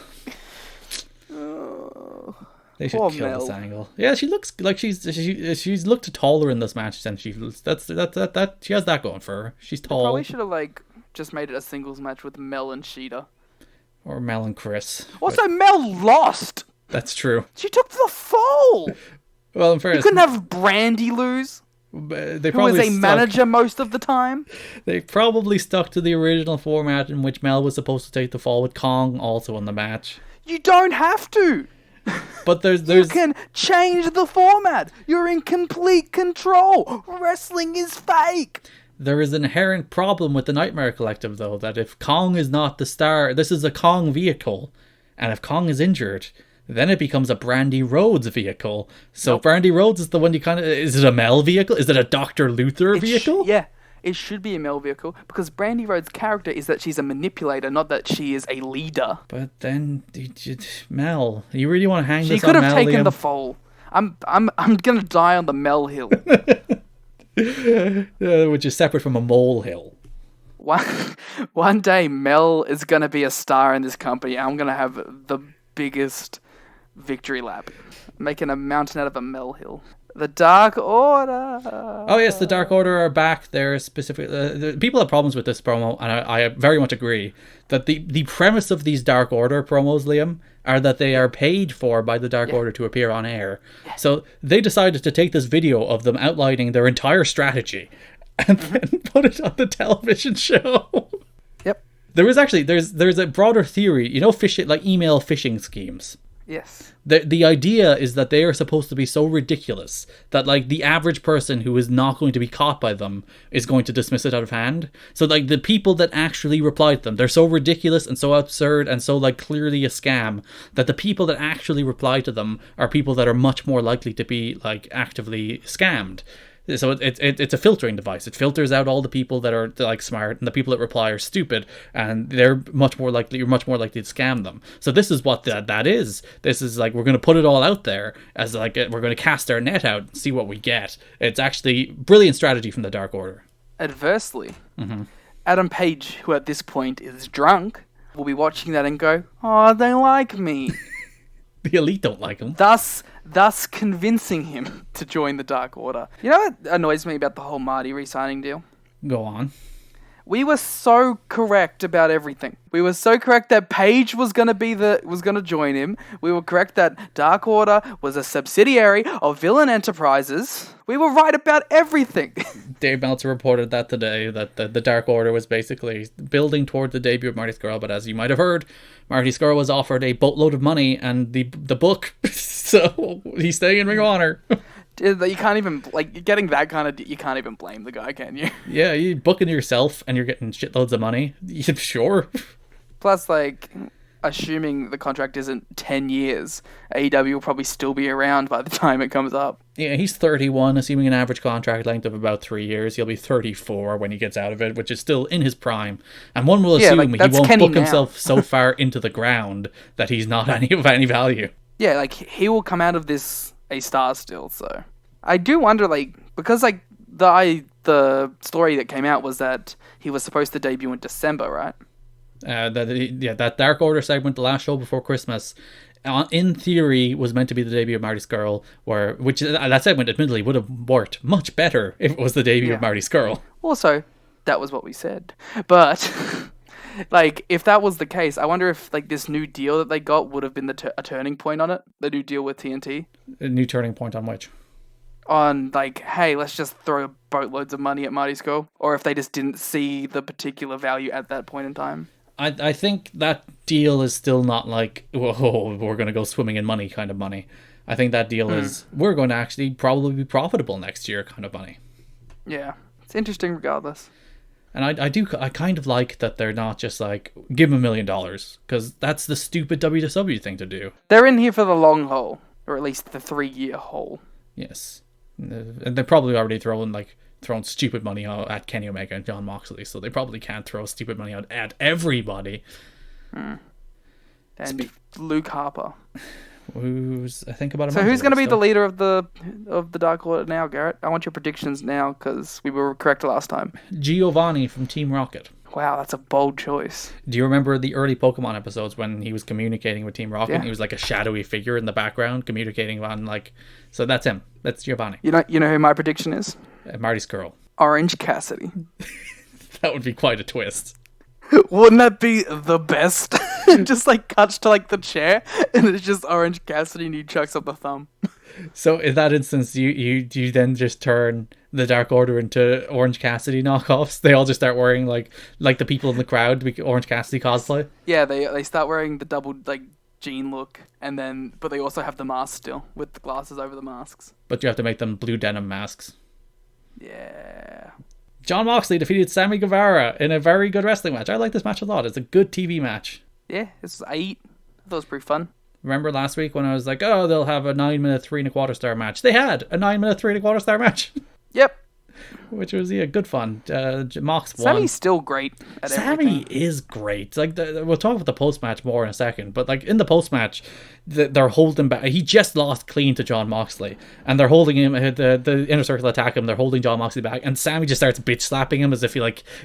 They should Poor kill Mel. this angle. Yeah, she looks like she's looked taller in this match than she that she has that going for her. She's tall. Probably should have just made it a singles match with Mel and Sheeta. Or Mel and Chris. Also, Mel lost. That's true. She took the fall. Well, in You fairness, couldn't have Brandy lose, they who was probably a manager most of the time. They probably stuck to the original format in which Mel was supposed to take the fall with Kong also in the match. You don't have to. But You there's can change the format. You're in complete control. Wrestling is fake. there is an inherent problem with the Nightmare Collective though, that if Kong is not the star, this is a Kong vehicle, and if Kong is injured, then it becomes a Brandy Rhodes vehicle. So Brandy Rhodes is the one you kind of... Is it a Mel vehicle? Is it a Dr. Luther vehicle? Yeah, it should be a Mel vehicle because Brandy Rhodes' character is that she's a manipulator, not that she is a leader. But then, Mel, you really want to hang She this could on have Mel, taken Liam? the fall. I'm gonna die on the Mel hill. Which is separate from a molehill. One day Mel is gonna be a star in this company. I'm gonna have the biggest victory lap, making a mountain out of a Mel hill. The Dark Order. Oh yes, the Dark Order are back. They're specifically... people have problems with this promo, and I very much agree that the premise of these Dark Order promos, Liam, are that they are paid for by the Dark Order to appear on air. Yeah. So they decided to take this video of them outlining their entire strategy and then put it on the television show. Yep. There is actually... There's a broader theory. You know, email phishing schemes? Yes. The idea is that they are supposed to be so ridiculous that the average person who is not going to be caught by them is going to dismiss it out of hand. So the people that actually reply to them, they're so ridiculous and so absurd and so clearly a scam that the people that actually reply to them are people that are much more likely to be actively scammed. So it's a filtering device. It filters out all the people that are like smart, and the people that reply are stupid, and you're much more likely to scam them. So this is what that is. This is like, we're going to put it all out there as like, we're going to cast our net out and see what we get. It's actually brilliant strategy from the Dark Order. Adversely, Adam Page, who at this point is drunk, will be watching that and go, "Oh, they like me." The Elite don't like him. Thus convincing him to join the Dark Order. You know what annoys me about the whole Marty re-signing deal? Go on. We were so correct about everything. We were so correct that Page was gonna join him. We were correct that Dark Order was a subsidiary of Villain Enterprises. We were right about everything. Dave Meltzer reported that today, that the Dark Order was basically building toward the debut of Marty Scurll, but as you might have heard, Marty Scurll was offered a boatload of money and the book, so he's staying in Ring of Honor. You can't even, like, getting that kind of, you can't even blame the guy, can you? Yeah, you're booking yourself and you're getting shitloads of money. Yeah, sure. Plus, like, assuming the contract isn't 10 years, AEW will probably still be around by the time it comes up. Yeah, he's 31, assuming an average contract length of about 3 years. He'll be 34 when he gets out of it, which is still in his prime. And one will assume he won't book himself so far into the ground that he's not of any value. Yeah, like, he will come out of this a star still, so... I do wonder, like, because, like, the story that came out was that he was supposed to debut in December, right? That Dark Order segment, the last show before Christmas, in theory, was meant to be the debut of Marty Scurll, which that segment, admittedly, would have worked much better if it was the debut of Marty Scurll. Also, that was what we said. But, like, if that was the case, I wonder if, like, this new deal that they got would have been a turning point on it, the new deal with TNT. A new turning point on which? On, like, hey, let's just throw boatloads of money at Marty Scurll, or if they just didn't see the particular value at that point in time. I think that deal is still not like, whoa, we're going to go swimming in money kind of money. I think that deal is, we're going to actually probably be profitable next year kind of money. Yeah, it's interesting regardless. And I kind of like that they're not just like, give him $1 million, because that's the stupid WCW thing to do. They're in here for the long haul, or at least the 3-year haul. Yes. And they're probably already throwing stupid money out at Kenny Omega and Jon Moxley, so they probably can't throw stupid money out at everybody. And Luke Harper. Who's, I think, about a So who's going to be the leader of the Dark Order now, Garrett? I want your predictions now, because we were correct last time. Giovanni from Team Rocket. Wow, that's a bold choice. Do you remember the early Pokemon episodes when he was communicating with Team Rocket? And he was like a shadowy figure in the background communicating on, like... So that's him. That's Giovanni. You know who my prediction is? Marty Scurll. Orange Cassidy. That would be quite a twist. Wouldn't that be the best? Just, like, cuts to, like, the chair, and it's just Orange Cassidy and he chucks up the thumb. So in that instance, you then just turn the Dark Order into Orange Cassidy knockoffs? They all just start wearing, like the people in the crowd, Orange Cassidy cosplay? Yeah, they start wearing the double, like, jean look, but they also have the mask still, with the glasses over the masks. But you have to make them blue denim masks. Yeah. Jon Moxley defeated Sammy Guevara in a very good wrestling match. I like this match a lot. It's a good TV match. Yeah, I thought it was pretty fun. Remember last week when I was like, oh, they'll have a 9-minute 3 1/4 star match? They had a 9-minute 3 1/4 star match. Yep. Which was, good fun. Mox won. Sammy's still great at everything. Sammy is great. Like, we'll talk about the post-match more in a second, but, like, in the post-match, they're holding back. He just lost clean to Jon Moxley, and they're holding him, the Inner Circle attack him, they're holding Jon Moxley back, and Sammy just starts bitch-slapping him as if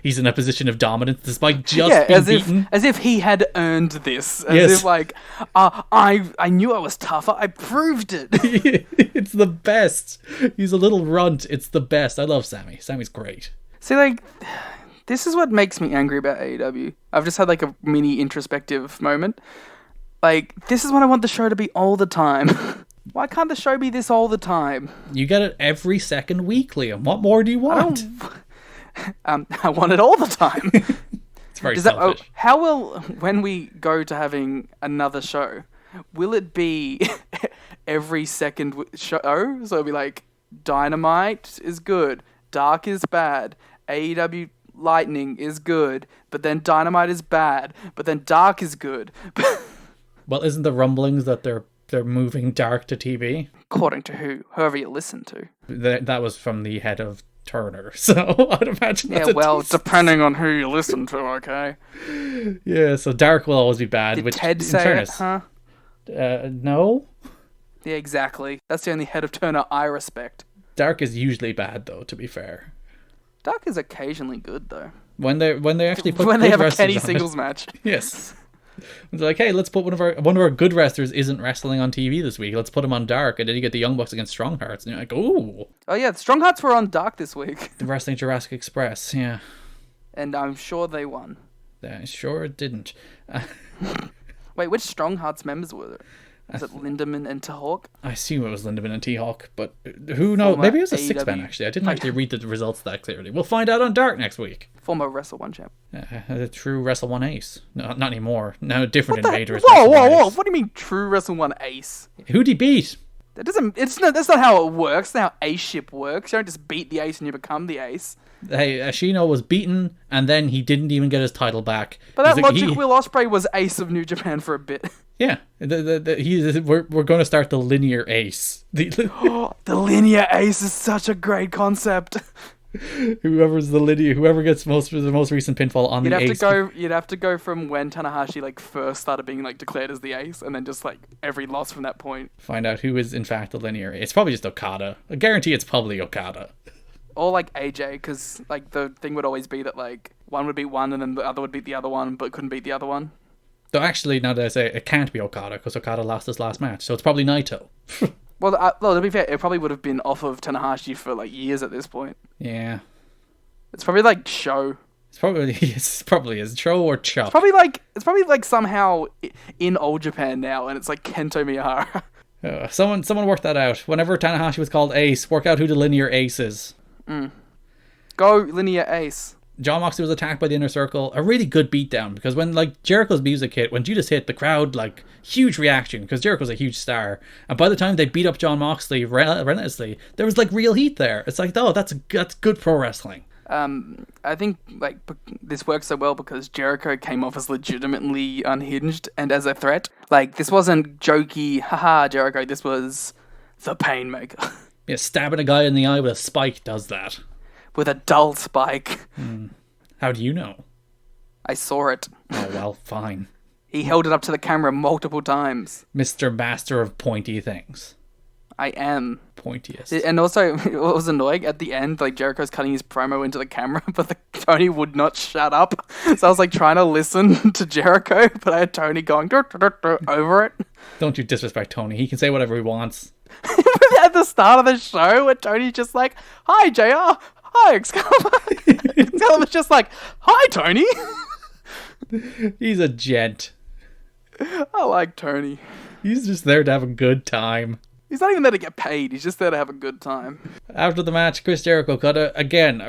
he's in a position of dominance, despite just being beaten. As if he had earned this. As if, like, I knew I was tougher, I proved it. It's the best. He's a little runt. It's the best. I love Sammy. Sammy's great. See, like, this is what makes me angry about AEW. I've just had, like, a mini introspective moment. Like, this is what I want the show to be all the time. Why can't the show be this all the time? You get it every second week, Liam. What more do you want? I want it all the time. It's very selfish. How will, when we go to having another show, will it be every second show? So it'll be like, Dynamite is good, Dark is bad, AEW Lightning is good, but then Dynamite is bad, but then Dark is good. Well, isn't the rumblings that they're they're moving Dark to TV. According to who? Whoever you listen to. That was from the head of Turner, so I'd imagine that's depending on who you listen to, okay? Yeah, so Dark will always be bad. Did which, Ted say it, huh? No. Yeah, exactly. That's the only head of Turner I respect. Dark is usually bad, though, to be fair. Dark is occasionally good, though. When they actually put when they have a wrestlers Kenny on singles it. match. Yes. It's like, hey, let's put one of our good wrestlers isn't wrestling on TV this week. Let's put him on Dark, and then you get the Young Bucks against Strong Hearts, and you're like, ooh. Oh yeah, the Strong Hearts were on Dark this week. The Wrestling Jurassic Express, yeah. And I'm sure they won. They sure didn't. Wait, which Strong Hearts members were there? Was it Lindemann and Tahawk? I assume it was Lindemann and T-Hawk, but who knows? Maybe it was a AEW. 6-man, actually. I didn't actually read the results that clearly. We'll find out on Dark next week. Former Wrestle 1 champ. The true Wrestle 1 ace. No, not anymore. Now different invaders. Whoa! What do you mean true Wrestle 1 ace? Who'd he beat? That's not how it works. That's not how ace ship works. You don't just beat the ace and you become the ace. Hey, Ashino was beaten, and then he didn't even get his title back. But that logic, Will Ospreay was ace of New Japan for a bit. Yeah, we're going to start the linear ace. The linear ace is such a great concept. Whoever gets the most recent pinfall on the ace. You'd have to go from when Tanahashi first started being declared as the ace, and then just every loss from that point. Find out who is in fact the linear ace. It's probably just Okada. I guarantee it's probably Okada. Or AJ, because the thing would always be that one would beat one and then the other would beat the other one, but couldn't beat the other one. Though actually, now that I say it, can't be Okada because Okada lost his last match, so it's probably Naito. Well, to be fair, it probably would have been off of Tanahashi for years at this point. Yeah, it's probably Show. It's probably is Show or Chop. It's probably somehow in Old Japan now, and it's Kento Miyahara. Someone work that out. Whenever Tanahashi was called Ace, work out who the linear ace is. Go linear ace. John Moxley was attacked by the Inner Circle. A really good beatdown because when Jericho's music hit, when Judas hit, the crowd huge reaction because Jericho's a huge star. And by the time they beat up John Moxley relentlessly, there was real heat there. It's that's good pro wrestling. I think this works so well because Jericho came off as legitimately unhinged and as a threat. This wasn't jokey, haha, Jericho. This was the Painmaker. Yeah, stabbing a guy in the eye with a spike does that. With a dull spike. How do you know? I saw it. Oh, well, fine. He held it up to the camera multiple times. Mr. Master of pointy things. I am. Pointiest. And also, what was annoying, at the end, Jericho's cutting his promo into the camera, but Tony would not shut up. So I was trying to listen to Jericho, but I had Tony going over it. Don't you disrespect Tony. He can say whatever he wants. At the start of the show, where Tony's just hi, JR. Hi, Excalibur. Excalibur's just hi, Tony. He's a gent. I like Tony. He's just there to have a good time. He's not even there to get paid. He's just there to have a good time. After the match, Chris Jericho cut a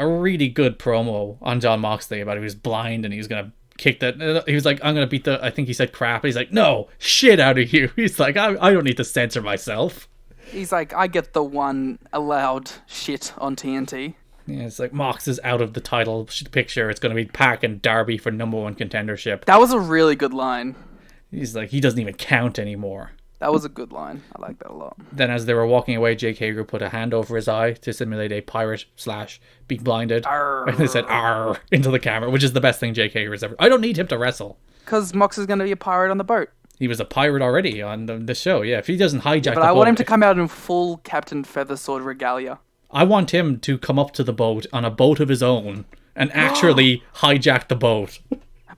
really good promo on John Moxley about he was blind and he was going to kick that. He was I'm going to beat I think he said crap. He's no, shit out of you. He's I don't need to censor myself. He's I get the one allowed shit on TNT. Yeah, it's Mox is out of the title picture. It's going to be Pac and Darby for #1 contendership. That was a really good line. He's he doesn't even count anymore. That was a good line. I like that a lot. Then as they were walking away, Jake Hager put a hand over his eye to simulate a pirate / being blinded. Arr. And they said "arr" into the camera, which is the best thing Jake Hager has ever. I don't need him to wrestle. Because Mox is going to be a pirate on the boat. He was a pirate already on the show, yeah. If he doesn't hijack the boat... But I want him to come out in full Captain Feathersword regalia. I want him to come up to the boat on a boat of his own and actually hijack the boat.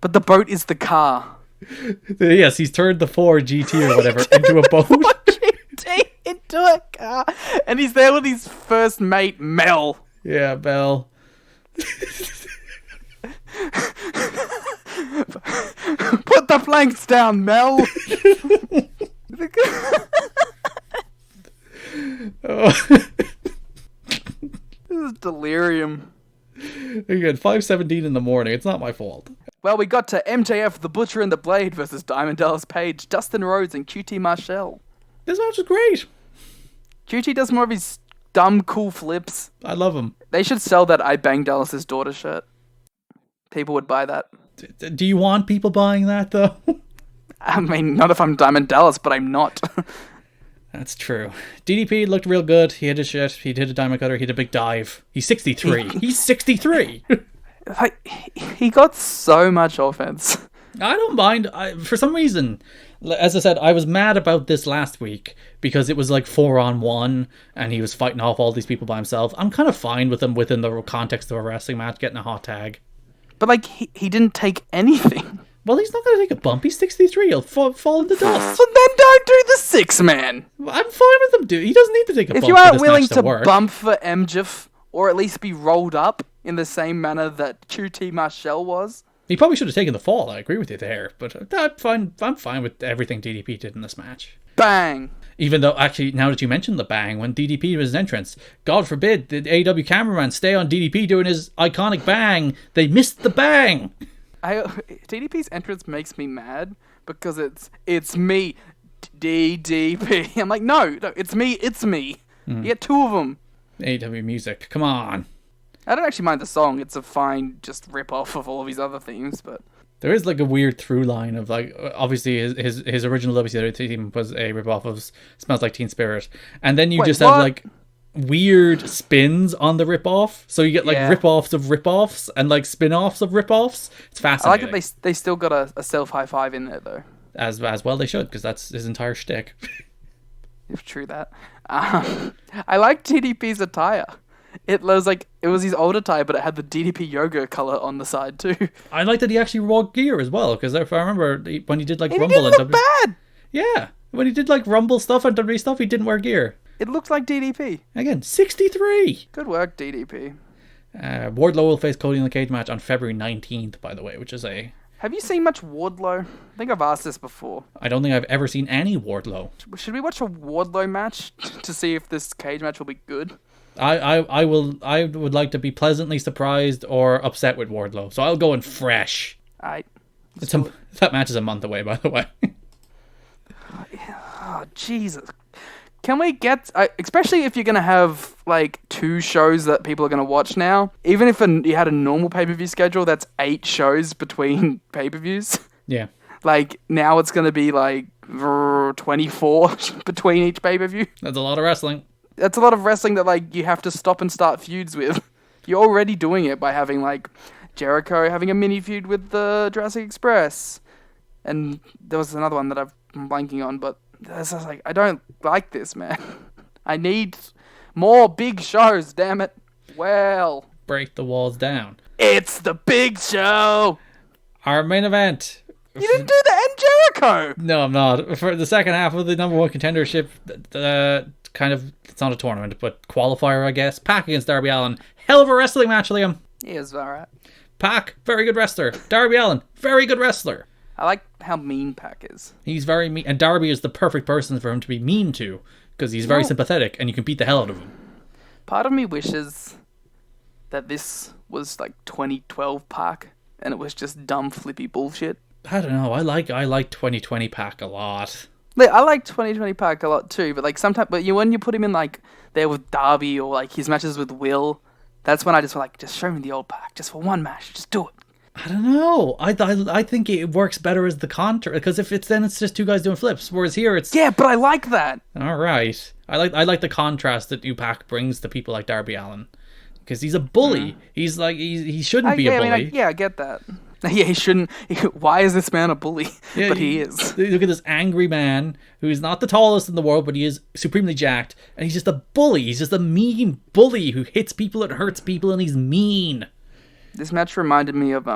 But the boat is the car. Yes, he's turned the Ford GT or whatever into a boat. GT into a car. And he's there with his first mate, Mel. Yeah, Mel. Put the flanks down, Mel. This is delirium. Again, 5:17 in the morning. It's not my fault. Well, we got to MJF, the Butcher and the Blade versus Diamond Dallas Page, Dustin Rhodes, and QT Marshall. This match was great. QT does more of his dumb, cool flips. I love him. They should sell that I Bang Dallas's Daughter shirt. People would buy that. Do you want people buying that, though? I mean, not if I'm Diamond Dallas, but I'm not. That's true. DDP looked real good. He hit his shit. He did a diamond cutter. He did a big dive. He's 63. He's 63. Like, he got so much offense. I don't mind. For some reason, as I said, I was mad about this last week because it was like 4-on-1 and he was fighting off all these people by himself. I'm kind of fine with him within the context of a wrestling match, getting a hot tag. But, like, he didn't take anything. Well, he's not going to take a bump. He's 63. He'll fall in the dust. So then don't do the 6-man. I'm fine with him, dude. He doesn't need to take a bump. If you aren't willing to bump for MJF, or at least be rolled up in the same manner that QT Marshall was. He probably should have taken the fall. I agree with you there. But I'm fine with everything DDP did in this match. Bang! Even though, actually, now that you mentioned the bang, when DDP was his entrance, God forbid the AEW cameraman stay on DDP doing his iconic bang. They missed the bang. DDP's entrance makes me mad because it's me, DDP. I'm like, no, it's me. You get two of them. AEW music, come on. I don't actually mind the song. It's a fine just rip-off of all of his other themes, but... There is like a weird through line of like, obviously his original WCW theme was a rip-off of Smells Like Teen Spirit. And then you have like weird spins on the rip-off. So you get like rip-offs of rip-offs and like spin-offs of rip-offs. It's fascinating. I like that they still got a self-high-five in there, though. As well they should, because that's his entire shtick. If true that. I like DDP's attire. It was his old attire, but it had the DDP yoga color on the side too. I like that he actually wore gear as well, because if I remember when he did like and Rumble he didn't look bad. Yeah, when he did like Rumble stuff and WWE stuff, he didn't wear gear. It looked like DDP. Again, 63. Good work, DDP. Wardlow will face Cody in the cage match on February 19th, by the way, which is a... Have you seen much Wardlow? I think I've asked this before. I don't think I've ever seen any Wardlow. Should we watch a Wardlow match to see if this cage match will be good? I would like to be pleasantly surprised or upset with Wardlow, so I'll go in fresh. That match is a month away, by the way. Oh, Jesus. Can we get... especially if you're going to have, like, 2 shows that people are going to watch now. Even if you had a normal pay-per-view schedule, that's 8 shows between pay-per-views. Yeah. Like, now it's going to be, like, 24 between each pay-per-view. That's a lot of wrestling. That's a lot of wrestling that, like, you have to stop and start feuds with. You're already doing it by having, like, Jericho having a mini feud with the Jurassic Express. And there was another one that I'm blanking on, but... It's just like, I don't like this, man. I need more big shows, damn it. Well. Break the walls down. It's the big show. Our main event. You didn't do the End Jericho. No, I'm not. For the second half of the number 1 contendership, kind of, it's not a tournament, but qualifier, I guess. Pac against Darby Allin. Hell of a wrestling match, Liam. He is alright. Pac, very good wrestler. Darby Allin, very good wrestler. I like how mean Pac is. He's very mean, and Darby is the perfect person for him to be mean to, because he's very sympathetic, and you can beat the hell out of him. Part of me wishes that this was like 2012 Pac, and it was just dumb, flippy bullshit. I don't know. I like 2020 Pac a lot. Like, I like 2020 Pac a lot too, but like sometimes, when you put him in like there with Darby or like his matches with Will, that's when I just like, just show me the old Pac, just for one match, just do it. I don't know. I think it works better as the contra, because if it's just 2 guys doing flips, whereas here it's... Yeah, but I like that. All right. I like the contrast that new Pac brings to people like Darby Allin, because he's a bully. He's like he shouldn't be a bully. I get that. Yeah, he shouldn't. Why is this man a bully? Yeah, but he is. Look at this angry man who's not the tallest in the world, but he is supremely jacked, and he's just a bully. He's just a mean bully who hits people and hurts people, and he's mean. This match reminded me of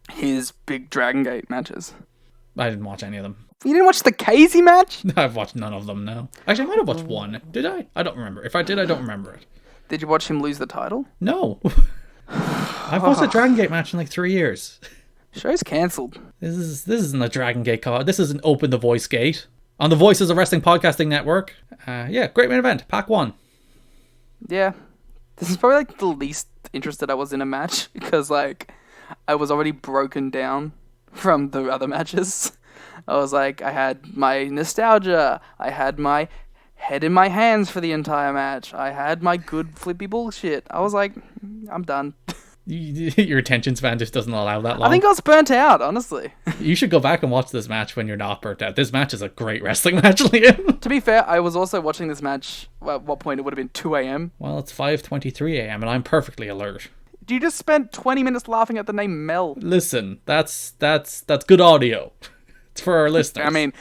his big Dragon Gate matches. I didn't watch any of them. You didn't watch the Casey match? I've watched none of them, no. Actually, I might have watched one. Did I? I don't remember. If I did, I don't remember it. Did you watch him lose the title? No. I've watched a Dragon Gate match in like 3 years. Show's cancelled. This isn't a Dragon Gate call. This isn't Open the Voice Gate. On the Voices of Wrestling Podcasting Network. Yeah, great main event. Pac won. Yeah. This is probably like the least interested I was in a match, because like I was already broken down from the other matches. I was like, I had my nostalgia, I had my head in my hands for the entire match, I had my good flippy bullshit. I was like, I'm done. Your attention span just doesn't allow that long. I think I was burnt out, honestly. You should go back and watch this match when you're not burnt out. This match is a great wrestling match, Liam. To be fair, I was also watching this match, well, at what point it would have been 2 a.m. Well, it's 5:23 a.m. and I'm perfectly alert. You just spent 20 minutes laughing at the name Mel. Listen, that's good audio. It's for our listeners. I mean,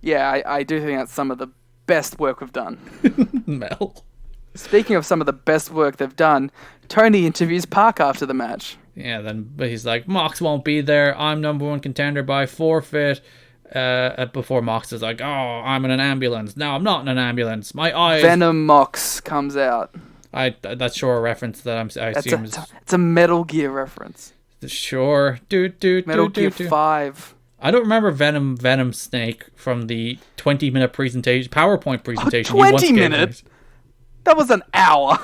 yeah, I do think that's some of the best work we've done. Mel. Speaking of some of the best work they've done, Tony interviews Park after the match. Yeah, then he's like, Mox won't be there. I'm number one contender by forfeit. Before Mox is like, oh, I'm in an ambulance. No, I'm not in an ambulance. My eyes. Venom Mox comes out. That's sure a reference that I assume is. It's a Metal Gear reference. Sure. Metal Gear 5. I don't remember Venom Snake from the 20-minute presentation, PowerPoint presentation. 20 minutes? That was an hour.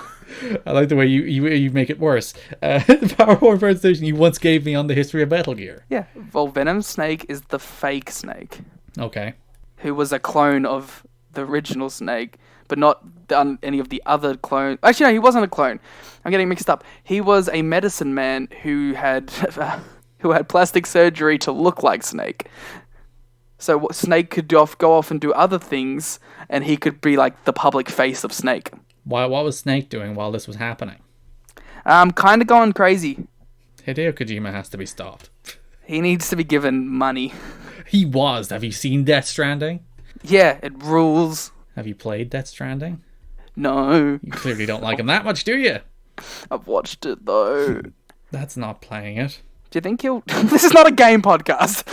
I like the way you make it worse. The PowerPoint presentation you once gave me on the history of Metal Gear. Yeah, well, Venom Snake is the fake Snake. Okay. Who was a clone of the original Snake, but not done any of the other clones. Actually, no, he wasn't a clone. I'm getting mixed up. He was a medicine man who had plastic surgery to look like Snake. So Snake could go off and do other things, and he could be like the public face of Snake. What was Snake doing while this was happening? Kind of going crazy. Hideo Kojima has to be stopped. He needs to be given money. He was. Have you seen Death Stranding? Yeah, it rules. Have you played Death Stranding? No. You clearly don't like him that much, do you? I've watched it, though. That's not playing it. Do you think he'll... This is not a game podcast.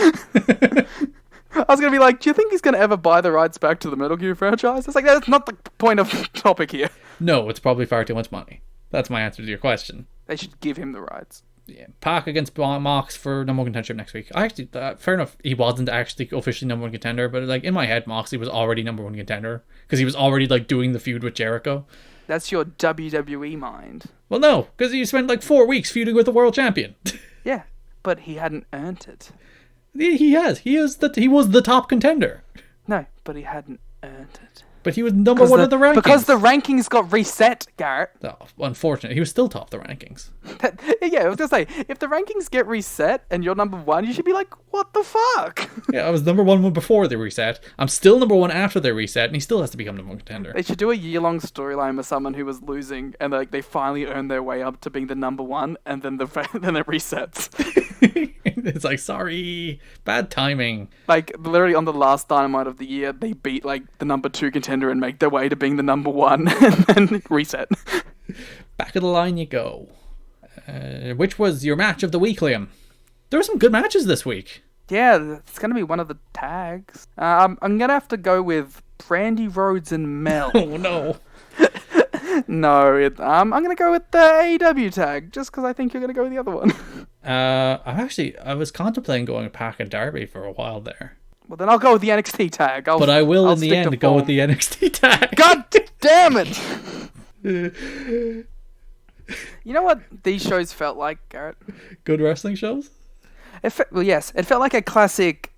I was going to be like, do you think he's going to ever buy the rights back to the Metal Gear franchise? It's like, that's not the point of topic here. No, it's probably far too much money. That's my answer to your question. They should give him the rights. Yeah, Park against Mox for number one contendership next week. I actually, fair enough, he wasn't actually officially number one contender, but like in my head, Moxley was already number one contender because he was already like doing the feud with Jericho. That's your WWE mind. Well, no, because he spent like 4 weeks feuding with the world champion. Yeah, but he hadn't earned it. He has. He was the top contender. No, but he hadn't earned it. But he was number one of the rankings. Because the rankings got reset, Garrett. Oh, unfortunately, he was still top of the rankings. Yeah, I was going to say, if the rankings get reset and you're number one, you should be like, what the fuck? Yeah, I was number one before they reset. I'm still number one after they reset, and he still has to become number one contender. They should do a year-long storyline with someone who was losing, and like they finally earn their way up to being the number one, and then then it resets. It's like, sorry, bad timing. Like, literally on the last Dynamite of the year, they beat like the number 2 contender and make their way to being the number 1, and then reset. Back of the line you go. Which was your match of the week, Liam? There were some good matches this week. Yeah, it's going to be one of the tags. I'm going to have to go with Brandy Rhodes and Mel. Oh, no. No, I'm going to go with the AEW tag, just because I think you're going to go with the other one. I was contemplating going with Pac and Darby for a while there. Well, then I'll go with the NXT tag. But I will, in the end, go with the NXT tag. God damn it! You know what these shows felt like, Garrett? Good wrestling shows? Well, yes. It felt like a classic.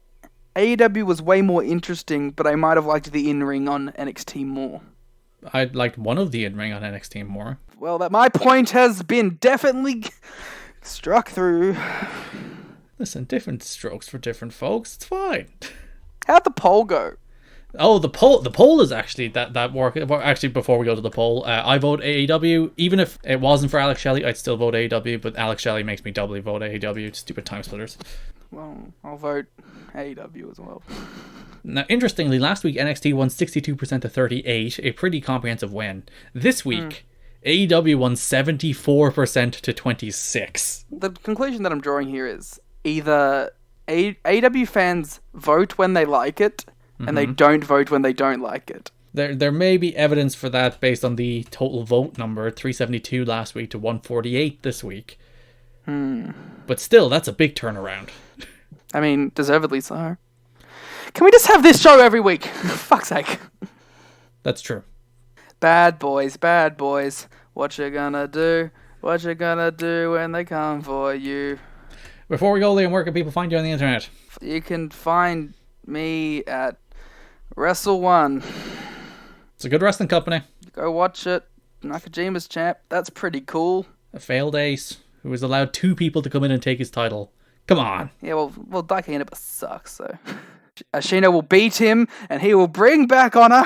AEW was way more interesting, but I might have liked the in-ring on NXT more. I liked one of the in-ring on NXT more. Well, my point has been definitely struck through. Listen, different strokes for different folks. It's fine. How'd the poll go? Oh, the poll is actually that work. Actually, before we go to the poll, I vote AEW. Even if it wasn't for Alex Shelley, I'd still vote AEW. But Alex Shelley makes me doubly vote AEW. Stupid time splitters. Well, I'll vote AEW as well. Now, interestingly, last week NXT won 62% to 38, a pretty comprehensive win. This week, AEW won 74% to 26. The conclusion that I'm drawing here is either AEW fans vote when they like it, and they don't vote when they don't like it. There may be evidence for that based on the total vote number, 372 last week to 148 this week. But still, that's a big turnaround. I mean, deservedly so. Can we just have this show every week? Fuck's sake. That's true. Bad boys. What you gonna do? What you gonna do when they come for you? Before we go, Liam, where can people find you on the internet? You can find me at Wrestle One. It's a good wrestling company. Go watch it. Nakajima's champ. That's pretty cool. A failed ace who has allowed 2 people to come in and take his title. Come on. Yeah, well, Daiki Inaba sucks, so... Ashina will beat him, and he will bring back honor.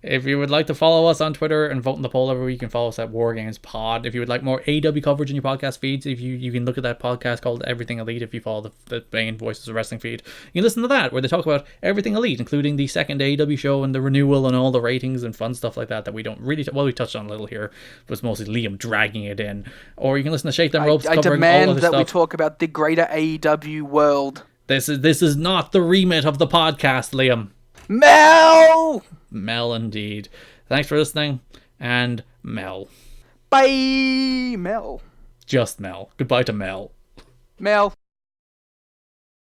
If you would like to follow us on Twitter and vote in the poll every week, you can follow us at WarGamesPod. If you would like more AEW coverage in your podcast feeds, if you can look at that podcast called Everything Elite if you follow the main Voices of Wrestling feed. You can listen to that, where they talk about everything Elite, including the second AEW show and the renewal and all the ratings and fun stuff like that we don't really... we touched on a little here, but it's mostly Liam dragging it in. Or you can listen to Shake Them Ropes covering all of this stuff. I demand that we talk about the greater AEW world. This is not the remit of the podcast, Liam. MEL! MEL indeed. Thanks for listening, and MEL. Bye, MEL. Just MEL. Goodbye to MEL. MEL.